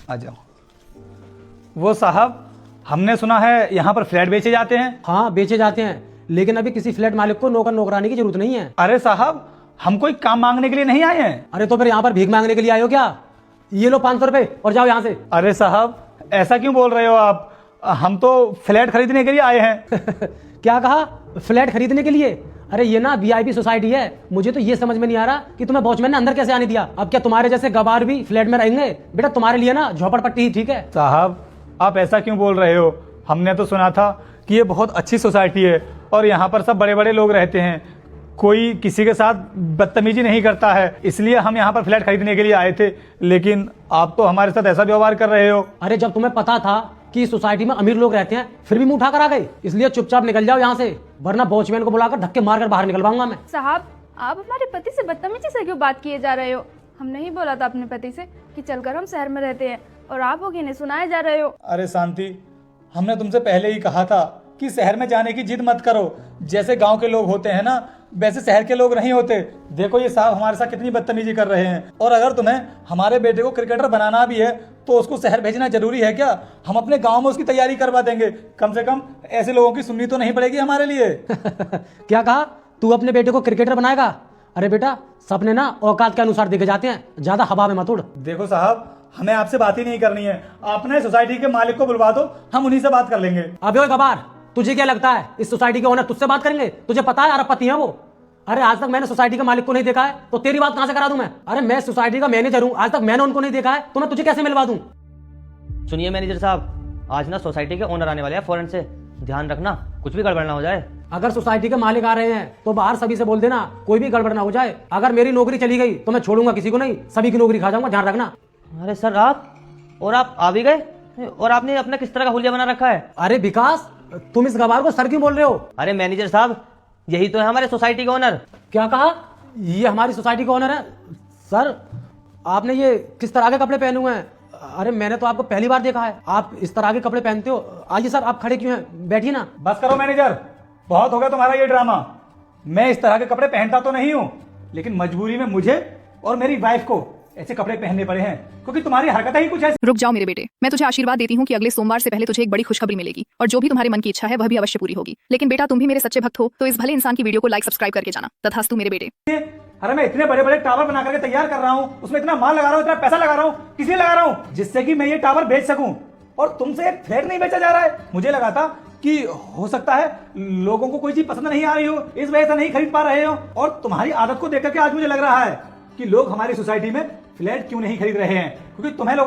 आ जाओ। वो साहब, हमने सुना है यहाँ पर फ्लैट बेचे जाते हैं। हाँ बेचे जाते हैं, लेकिन अभी किसी फ्लैट मालिक को नौकर नौकरानी की जरूरत नहीं है। अरे साहब, हम कोई काम मांगने के लिए नहीं आए हैं। अरे तो फिर यहाँ पर भीख मांगने के लिए आए हो क्या? ये लो 500 रुपए और जाओ यहाँ से। अरे साहब, ऐसा क्यों बोल रहे हो आप? हम तो फ्लैट खरीदने के लिए आए हैं। क्या कहा? फ्लैट खरीदने के लिए? अरे ये ना वीआईपी सोसाइटी है। मुझे तो ये समझ में नहीं आ रहा कि तुम्हें वॉचमैन ने अंदर कैसे आने दिया। अब क्या तुम्हारे जैसे गवार भी फ्लैट में रहेंगे? बेटा तुम्हारे लिए ना झोपड़पट्टी ही ठीक है। साहब, आप ऐसा क्यों बोल रहे हो? हमने तो सुना था कि ये बहुत अच्छी सोसाइटी है और यहाँ पर सब बड़े बड़े लोग रहते हैं, कोई किसी के साथ बदतमीजी नहीं करता है, इसलिए हम यहाँ पर फ्लैट खरीदने के लिए आए थे। लेकिन आप तो हमारे साथ ऐसा व्यवहार कर रहे हो। अरे जब तुम्हें पता था कि इस सोसाइटी में अमीर लोग रहते हैं फिर भी मुंह उठा कर आ गए, इसलिए चुपचाप निकल जाओ यहाँ से, वरना वॉचमैन को बुलाकर धक्के मारकर बाहर निकलवाऊंगा मैं। साहब, आप हमारे पति से बदतमीजी से क्यों बात किए जा रहे हो? हम नहीं बोला था अपने पति से कि चलकर हम शहर में रहते हैं और आप हो कि इन्हें सुनाए जा रहे हो। अरे शांति, हमने तुमसे पहले ही कहा था कि शहर में जाने की जिद मत करो। जैसे गांव के लोग होते हैं ना, वैसे शहर के लोग नहीं होते। देखो ये साहब हमारे साथ कितनी बदतमीजी कर रहे हैं। और अगर तुम्हें हमारे बेटे को क्रिकेटर बनाना भी है तो उसको शहर भेजना जरूरी है क्या? हम अपने गांव में उसकी तैयारी करवा देंगे। कम से कम ऐसे लोगों की सुननी तो नहीं पड़ेगी हमारे लिए। क्या कहा? तू अपने बेटे को क्रिकेटर बनाएगा? अरे बेटा, सपने ना औकात के अनुसार देखे जाते हैं, ज्यादा हवा में मत उड़। देखो साहब, हमें आपसे बात ही नहीं करनी है। आपने सोसाइटी के मालिक को बुलवा दो, हम उन्हीं से बात कर लेंगे। अबे ओए गवार, तुझे क्या लगता है इस सोसाइटी के ओनर तुझसे बात करेंगे? तुझे पता है अरबपति है वो। अरे आज तक मैंने सोसाइटी के मालिक को नहीं देखा है तो तेरी बात कहां से करा दूं मैं? अरे मैं सोसाइटी का मैनेजर हूं, आज तक मैंने उनको नहीं देखा है तो मैं तुझे कैसे मिलवा दूं? सुनिए मैनेजर साहब, आज ना सोसाइटी के ओनर आने वाले हैं फॉरेन से, ध्यान रखना कुछ भी गड़बड़ ना हो जाए। अगर सोसाइटी के मालिक आ रहे हैं तो बाहर सभी से बोल देना कोई भी गड़बड़ ना हो जाए। अगर मेरी नौकरी चली गई तो मैं छोड़ूंगा किसी को नहीं, सभी की नौकरी खा जाऊंगा, ध्यान रखना। अरे सर आप आ भी गए और आपने अपना किस तरह का हुलिया बना रखा है? अरे विकास, तुम इस गवार को सर क्यों बोल रहे हो? अरे मैनेजर साहब, यही तो है हमारे सोसाइटी के ओनर। क्या कहा? ये हमारी सोसाइटी का ओनर है? सर आपने ये किस तरह के कपड़े पहने हुए हैं? अरे मैंने तो आपको पहली बार देखा है, आप इस तरह के कपड़े पहनते हो। आइए सर, आप खड़े क्यों हैं? बैठिए ना। बस करो मैनेजर, बहुत हो गया तुम्हारा ये ड्रामा। मैं इस तरह के कपड़े पहनता तो नहीं हूँ, लेकिन मजबूरी में मुझे और मेरी वाइफ को ऐसे कपड़े पहनने पड़े हैं क्योंकि तुम्हारी हरकतें ही कुछ ऐसी। रुक जाओ मेरे बेटे, मैं तुझे आशीर्वाद देती हूँ कि अगले सोमवार से पहले तुझे एक बड़ी खुशखबरी मिलेगी और जो भी तुम्हारे मन की इच्छा है वह भी अवश्य पूरी होगी। लेकिन बेटा तुम भी मेरे सच्चे भक्त हो तो इस भले इंसान की वीडियो को लाइक सब्सक्राइब करके जाना। तथास्तु मेरे बेटे। अरे मैं इतने बड़े बड़े टावर बना करके तैयार कर रहा हूँ, उसमें इतना माल लगा रहा हूँ, इतना पैसा लगा रहा हूँ, किस लिए लगा रहा हूँ? जिससे कि मैं ये टावर बेच सकूं। और तुमसे एक फ्लैट नहीं बेचा जा रहा है। मुझे लगा था कि हो सकता है लोगों को कोई चीज पसंद नहीं आ रही हो, इस वजह से नहीं खरीद पा रहे हो। और तुम्हारी आदत को देख करके आज मुझे लग रहा है कि लोग हमारी सोसाइटी में फ्लैट क्यों नहीं खरीद रहे हैं, क्योंकि तुम्हें लोगों